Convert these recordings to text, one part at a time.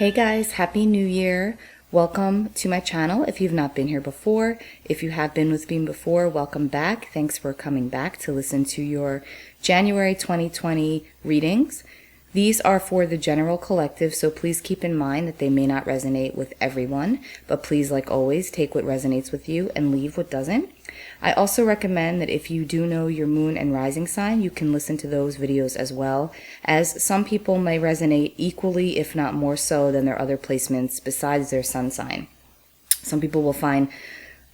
Hey guys, Happy New Year. Welcome to my channel if you've not been here before. If you have been with me before, welcome back. Thanks for coming back to listen to your January 2020 readings. These are for the general collective, so please keep in mind that they may not resonate with everyone, but please, like always, take what resonates with you and leave what doesn't. I also recommend that if you do know your moon and rising sign, you can listen to those videos as well, as some people may resonate equally, if not more so, than their other placements besides their sun sign. Some people will find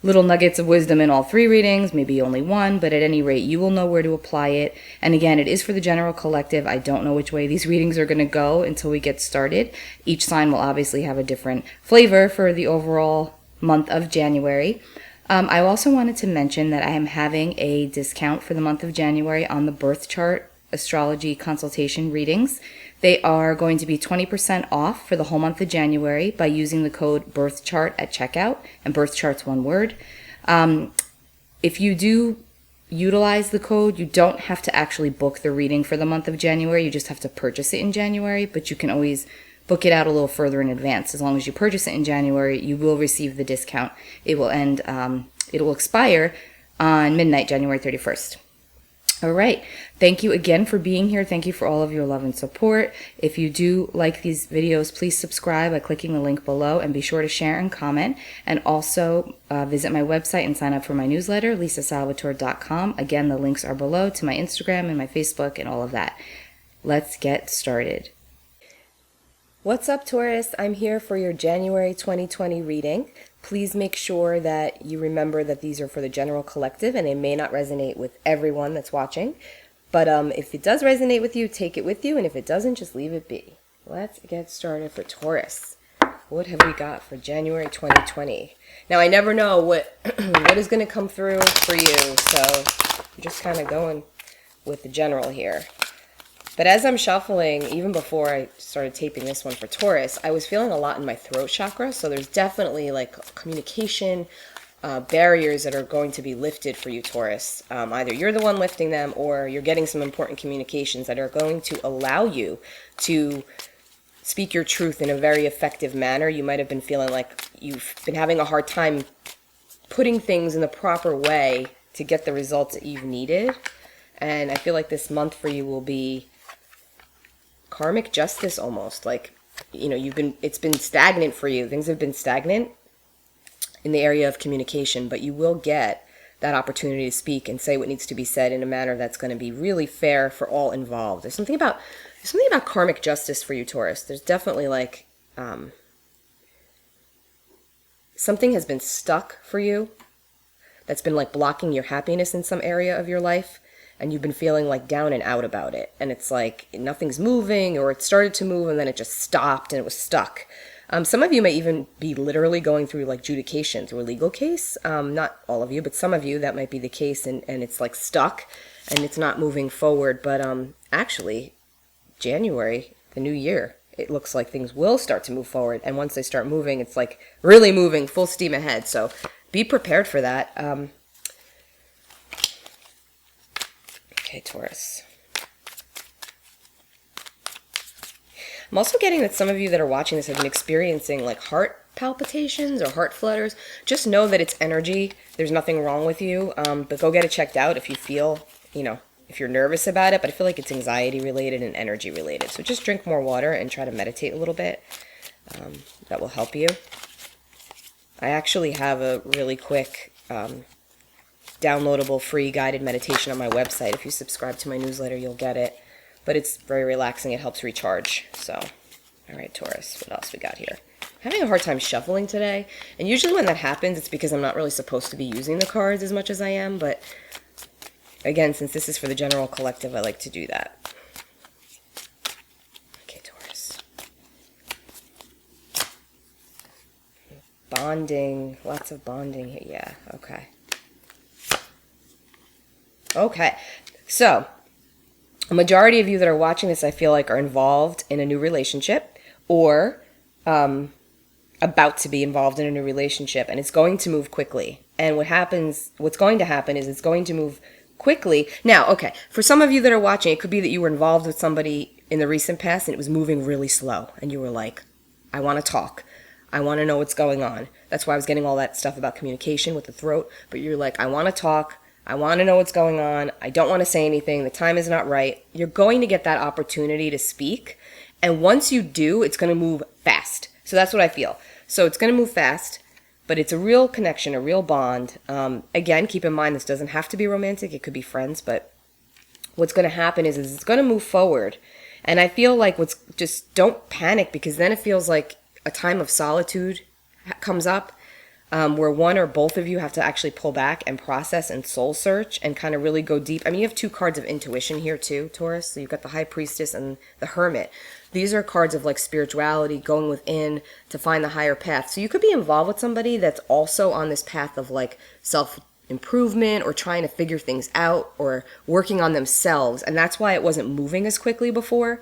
little nuggets of wisdom in all three readings, maybe only one, but at any rate, you will know where to apply it. And again, it is for the general collective. I don't know which way these readings are going to go until we get started. Each sign will obviously have a different flavor for the overall month of January. I also wanted to mention that I am having a discount for the month of January on the birth chart astrology consultation readings. They are going to be 20% off for the whole month of January by using the code BIRTHCHART at checkout, and birth chart's one word. If you do utilize the code, you don't have to actually book the reading for the month of January. You just have to purchase it in January, but you can always book it out a little further in advance. As long as you purchase it in January, you will receive the discount. It will expire on midnight, January 31st. All right. Thank you again for being here. Thank you for all of your love and support. If you do like these videos, please subscribe by clicking the link below, and be sure to share and comment. And also visit my website and sign up for my newsletter, lisasalvatore.com. Again, the links are below to my Instagram and my Facebook and all of that. Let's get started. What's up, Taurus? I'm here for your January 2020 reading. Please make sure that you remember that these are for the general collective and they may not resonate with everyone that's watching. But if it does resonate with you, take it with you. And if it doesn't, just leave it be. Let's get started for Taurus. What have we got for January 2020? Now, I never know what is going to come through for you. So I'm just kind of going with the general here. But as I'm shuffling, even before I started taping this one for Taurus, I was feeling a lot in my throat chakra. So there's definitely like communication barriers that are going to be lifted for you, Taurus. Either you're the one lifting them, or you're getting some important communications that are going to allow you to speak your truth in a very effective manner. You might have been feeling like you've been having a hard time putting things in the proper way to get the results that you've needed. And I feel like this month for you will be karmic justice almost. Like, you know, it's been stagnant for you. Things have been stagnant in the area of communication, but you will get that opportunity to speak and say what needs to be said in a manner that's going to be really fair for all involved. There's something about karmic justice for you, Taurus. There's definitely like something has been stuck for you that's been like blocking your happiness in some area of your life. And you've been feeling like down and out about it. And it's like nothing's moving, or it started to move and then it just stopped and it was stuck. Some of you may even be literally going through like adjudication through a legal case. Not all of you, but some of you, that might be the case, and it's like stuck and it's not moving forward. But actually, January, the new year, it looks like things will start to move forward. And once they start moving, it's like really moving full steam ahead. So be prepared for that. Okay, Taurus. I'm also getting that some of you that are watching this have been experiencing like heart palpitations or heart flutters. Just know that it's energy. There's nothing wrong with you, but go get it checked out if you feel, if you're nervous about it. But I feel like it's anxiety related and energy related. So just drink more water and try to meditate a little bit. That will help you. I actually have a really quick downloadable free guided meditation on my website. If you subscribe to my newsletter, you'll get it. But it's very relaxing. It helps recharge. So, all right, Taurus, what else we got here? I'm having a hard time shuffling today. And usually when that happens, it's because I'm not really supposed to be using the cards as much as I am. But again, since this is for the general collective, I like to do that. Okay, Taurus. Bonding. Lots of bonding here. Yeah, okay. Okay, so a majority of you that are watching this, I feel like, are involved in a new relationship, or about to be involved in a new relationship, and it's going to move quickly. And what's going to happen is it's going to move quickly. Now, okay, for some of you that are watching, it could be that you were involved with somebody in the recent past and it was moving really slow, and you were like, I want to talk. I want to know what's going on. That's why I was getting all that stuff about communication with the throat. But you're like, I want to talk. I want to know what's going on. I don't want to say anything. The time is not right. You're going to get that opportunity to speak. And once you do, it's going to move fast. So that's what I feel. So it's going to move fast, but it's a real connection, a real bond. Again, keep in mind, this doesn't have to be romantic. It could be friends. But what's going to happen is it's going to move forward. And I feel like just don't panic, because then it feels like a time of solitude comes up, where one or both of you have to actually pull back and process and soul search and kind of really go deep. I mean, you have 2 cards of intuition here too, Taurus. So you've got the High Priestess and the Hermit. These are cards of like spirituality, going within to find the higher path. So you could be involved with somebody that's also on this path of like self-improvement or trying to figure things out or working on themselves. And that's why it wasn't moving as quickly before.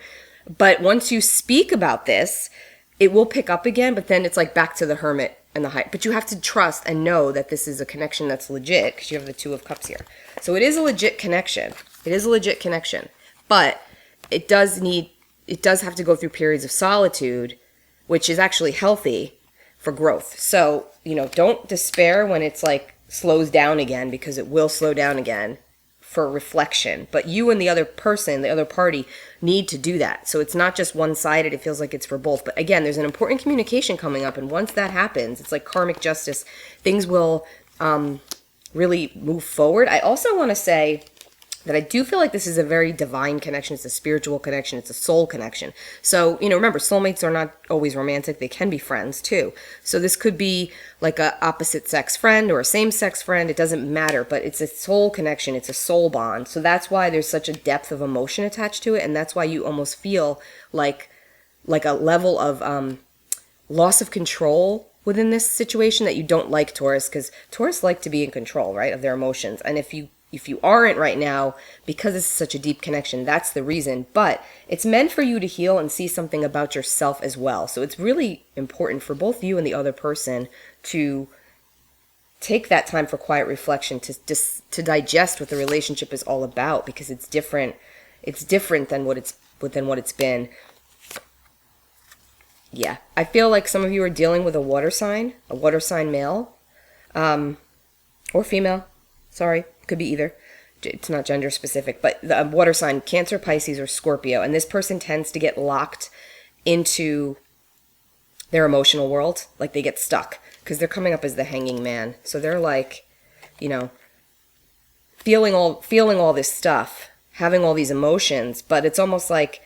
But once you speak about this, it will pick up again, but then it's like back to the Hermit and the High. But you have to trust and know that this is a connection that's legit, because you have the 2 of Cups here. So it is a legit connection. It is a legit connection. But it does have to go through periods of solitude, which is actually healthy for growth. So, don't despair when it's like slows down again, because it will slow down again, for reflection. But you and the other person, the other party, need to do that. So it's not just one-sided. It feels like it's for both. But again, there's an important communication coming up. And once that happens, it's like karmic justice. Things will really move forward. I also want to say that I do feel like this is a very divine connection. It's a spiritual connection. It's a soul connection. So, remember, soulmates are not always romantic. They can be friends too. So this could be like a opposite sex friend or a same sex friend. It doesn't matter, but it's a soul connection. It's a soul bond. So that's why there's such a depth of emotion attached to it. And that's why you almost feel like a level of loss of control within this situation that you don't like, Taurus, because Taurus like to be in control, right, of their emotions. And if you aren't right now, because it's such a deep connection, that's the reason. But it's meant for you to heal and see something about yourself as well. So it's really important for both you and the other person to take that time for quiet reflection, to digest what the relationship is all about, because it's different. It's different than what it's been. Yeah, I feel like some of you are dealing with a water sign male, or female. Sorry. Could be either. It's not gender specific, but the water sign, Cancer, Pisces, or Scorpio. And this person tends to get locked into their emotional world. Like they get stuck because they're coming up as the Hanging Man. So they're like, feeling all this stuff, having all these emotions, but it's almost like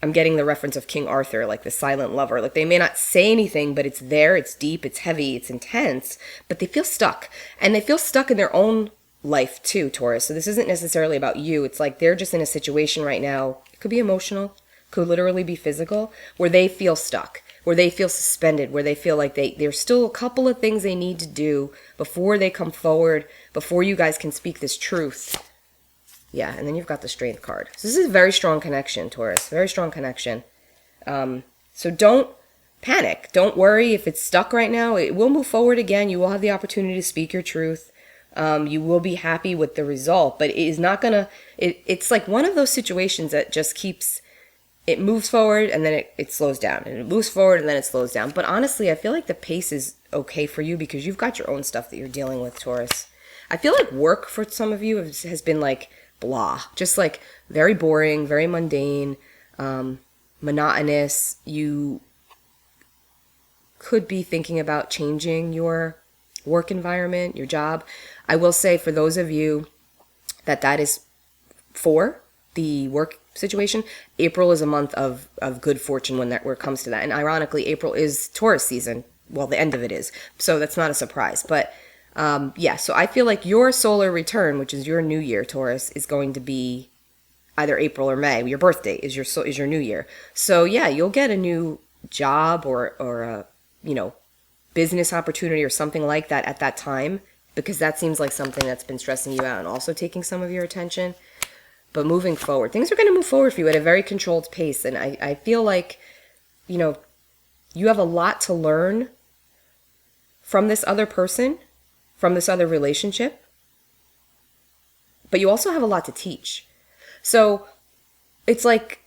I'm getting the reference of King Arthur, like the silent lover. Like they may not say anything, but it's there, it's deep, it's heavy, it's intense, but they feel stuck. And they feel stuck in their own life too, Taurus. So this isn't necessarily about you. It's like they're just in a situation right now. It could be emotional, could literally be physical, where they feel stuck, where they feel suspended, where they feel like there's still a couple of things they need to do before they come forward, before you guys can speak this truth. Yeah, and then you've got the Strength card. So this is a very strong connection, Taurus. Very strong connection. So don't panic. Don't worry if it's stuck right now. It will move forward again. You will have the opportunity to speak your truth. You will be happy with the result, but it is not gonna, it's like one of those situations that just keeps, it moves forward and then it slows down, and it moves forward and then it slows down. But honestly, I feel like the pace is okay for you because you've got your own stuff that you're dealing with, Taurus. I feel like work for some of you has been like blah, just like very boring, very mundane, monotonous. You could be thinking about changing your work environment, your job. I will say for those of you that is for the work situation, April is a month of good fortune where it comes to that. And ironically, April is Taurus season. Well, the end of it is. So that's not a surprise. But yeah, so I feel like your solar return, which is your new year, Taurus, is going to be either April or May. Your birthday is your new year. So yeah, you'll get a new job or a, business opportunity or something like that at that time, because that seems like something that's been stressing you out and also taking some of your attention. But moving forward, things are going to move forward for you at a very controlled pace. And I feel like, you have a lot to learn from this other person, from this other relationship, but you also have a lot to teach. So it's like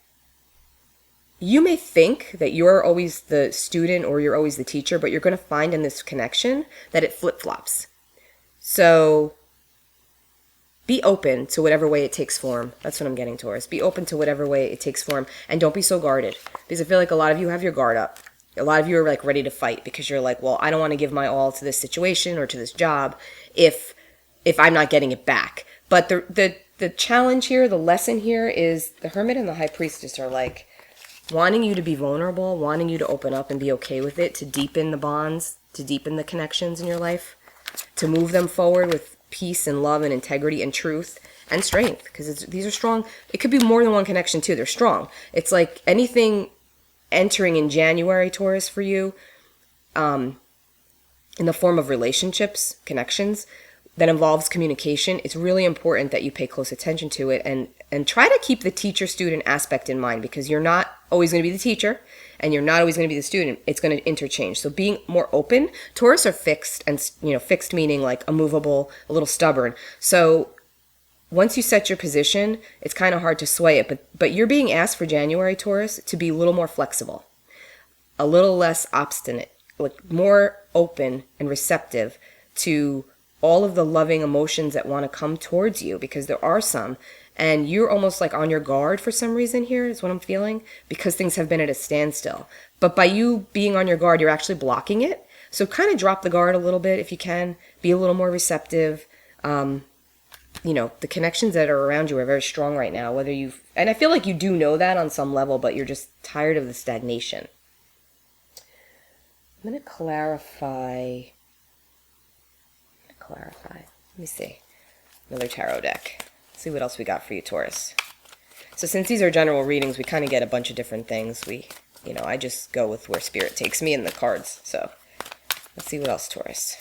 you may think that you're always the student or you're always the teacher, but you're going to find in this connection that it flip-flops. So be open to whatever way it takes form. That's what I'm getting, Taurus. Be open to whatever way it takes form, and don't be so guarded, because I feel like a lot of you have your guard up. A lot of you are like ready to fight because you're like, well, I don't want to give my all to this situation or to this job if I'm not getting it back. But the challenge here, the lesson here is the Hermit and the High Priestess are like wanting you to be vulnerable, wanting you to open up and be okay with it, to deepen the bonds, to deepen the connections in your life, to move them forward with peace and love and integrity and truth and strength, because these are strong. It could be more than one connection too. They're strong. It's like anything entering in January, Taurus, for you, in the form of relationships, connections, that involves communication. It's really important that you pay close attention to it and try to keep the teacher-student aspect in mind, because you're not always going to be the teacher and you're not always going to be the student. It's going to interchange. So being more open. Taurus are fixed, and fixed meaning like immovable, a little stubborn. So once you set your position, it's kind of hard to sway it, but you're being asked for January, Taurus, to be a little more flexible, a little less obstinate, like more open and receptive to all of the loving emotions that want to come towards you, because there are some, and you're almost like on your guard for some reason here, is what I'm feeling, because things have been at a standstill. But by you being on your guard, you're actually blocking it. So kind of drop the guard a little bit if you can, be a little more receptive. The connections that are around you are very strong right now, and I feel like you do know that on some level, but you're just tired of the stagnation. I'm going to clarify. Let me see. Another tarot deck. Let's see what else we got for you, Taurus. So since these are general readings, we kind of get a bunch of different things. I just go with where spirit takes me in the cards. So let's see what else, Taurus.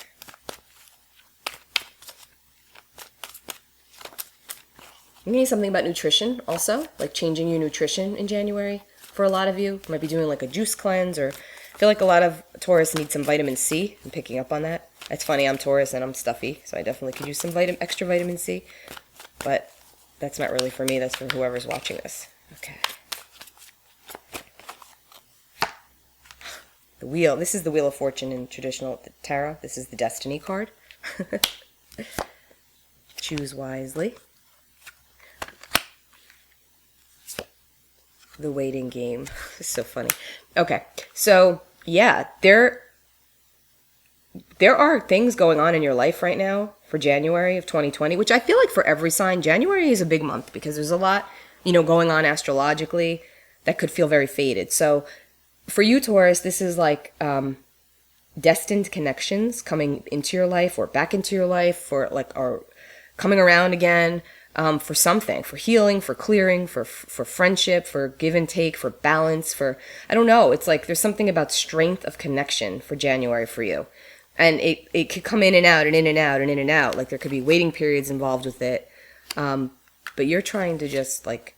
You need something about nutrition also, like changing your nutrition in January. For a lot of you, might be doing like a juice cleanse, or I feel like a lot of Taurus need some vitamin C. I'm picking up on that. It's funny, I'm Taurus and I'm stuffy, so I definitely could use some extra vitamin C. But that's not really for me, that's for whoever's watching this. Okay. The wheel. This is the Wheel of Fortune in traditional tarot. This is the Destiny card. Choose wisely. The waiting game. It's so funny. Okay, so yeah, there are things going on in your life right now for January of 2020, which I feel like for every sign, January is a big month because there's a lot, going on astrologically that could feel very faded. So for you, Taurus, this is like destined connections coming into your life or back into your life, or coming around again. For something, for healing, for clearing, for friendship, for give and take, for balance, I don't know. It's like there's something about strength of connection for January for you. And it could come in and out and in and out and in and out. Like there could be waiting periods involved with it. But you're trying to just but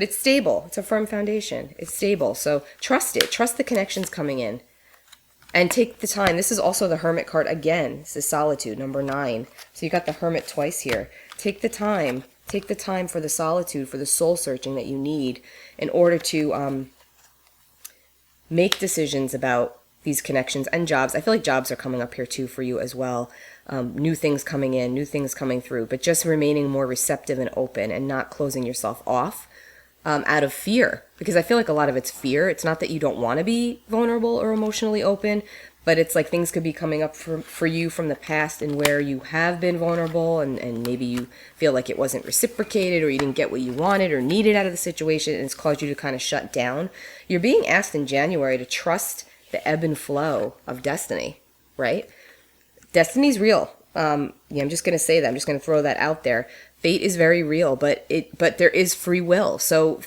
it's stable. It's a firm foundation. It's stable. So trust it. Trust the connections coming in. And take the time. This is also the Hermit card again. This is solitude, number 9. So you got the Hermit twice here. Take the time. Take the time for the solitude, for the soul searching that you need in order to make decisions about these connections and jobs. I feel like jobs are coming up here too for you as well. New things coming in, new things coming through, but just remaining more receptive and open and not closing yourself off out of fear. Because I feel like a lot of it's fear. It's not that you don't want to be vulnerable or emotionally open, but it's like things could be coming up for you from the past and where you have been vulnerable and maybe you feel like it wasn't reciprocated or you didn't get what you wanted or needed out of the situation, and it's caused you to kind of shut down. You're being asked in January to trust the ebb and flow of destiny, right? Destiny's real. I'm just going to say that. I'm just going to throw that out there. Fate is very real, but there is free will. So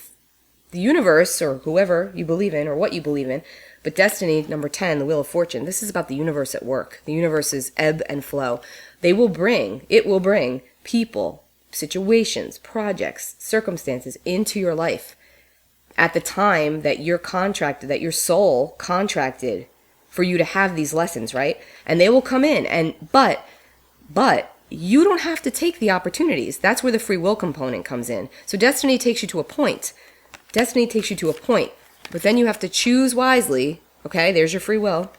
the universe, or whoever you believe in or what you believe in, but destiny, number 10, the Wheel of Fortune, this is about the universe at work. The universe's ebb and flow. It will bring people, situations, projects, circumstances into your life at the time that you're contracted, that your soul contracted for you to have these lessons, right? And they will come in, but you don't have to take the opportunities. That's where the free will component comes in. So destiny takes you to a point. Destiny takes you to a point. But then you have to choose wisely. Okay, there's your free will.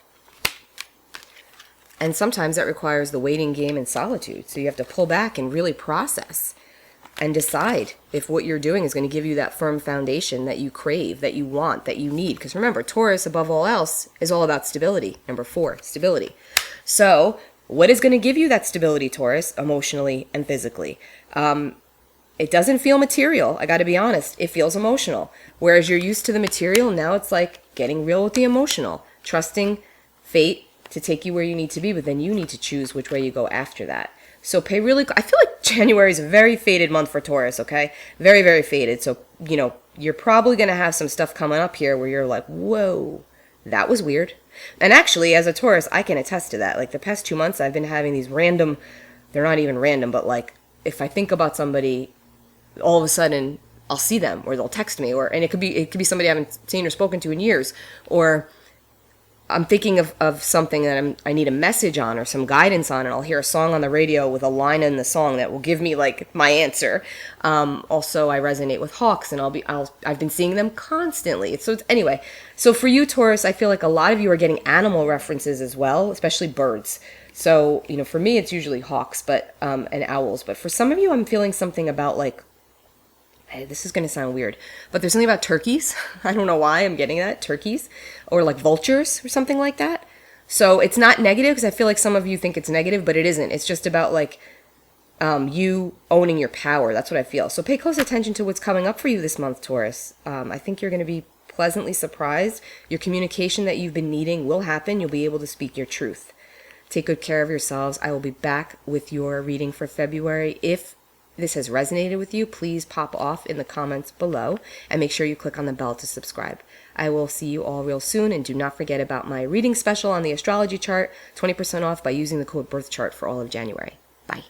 And sometimes that requires the waiting game and solitude. So you have to pull back and really process and decide if what you're doing is going to give you that firm foundation that you crave, that you want, that you need. Because remember, Taurus, above all else, is all about stability. Number 4, stability. So what is going to give you that stability, Taurus, emotionally and physically? It doesn't feel material. I got to be honest. It feels emotional. Whereas you're used to the material, now it's like getting real with the emotional. Trusting fate to take you where you need to be, but then you need to choose which way you go after that. So I feel like January is a very fated month for Taurus, okay? Very, very fated. So, you're probably going to have some stuff coming up here where you're like, whoa, that was weird. And actually, as a Taurus, I can attest to that. Like the past 2 months, I've been having these random, they're not even random, but like if I think about somebody, all of a sudden I'll see them or they'll text me, and it could be somebody I haven't seen or spoken to in years, or I'm thinking of something that I need a message on or some guidance on, and I'll hear a song on the radio with a line in the song that will give me like my answer. Also, I resonate with hawks, and I've been seeing them constantly. Anyway, so for you, Taurus, I feel like a lot of you are getting animal references as well, especially birds. So for me, it's usually hawks, and owls. But for some of you, I'm feeling something about like, this is going to sound weird, but there's something about turkeys. I don't know why I'm getting that. Turkeys or like vultures or something like that. So it's not negative, because I feel like some of you think it's negative, but it isn't. It's just about like you owning your power. That's what I feel. So pay close attention to what's coming up for you this month, Taurus. I think you're going to be pleasantly surprised. Your communication that you've been needing will happen. You'll be able to speak your truth. Take good care of yourselves. I will be back with your reading for February. If this has resonated with you, please pop off in the comments below and make sure you click on the bell to subscribe. I will see you all real soon, and do not forget about my reading special on the astrology chart, 20% off by using the code birth chart for all of January. Bye.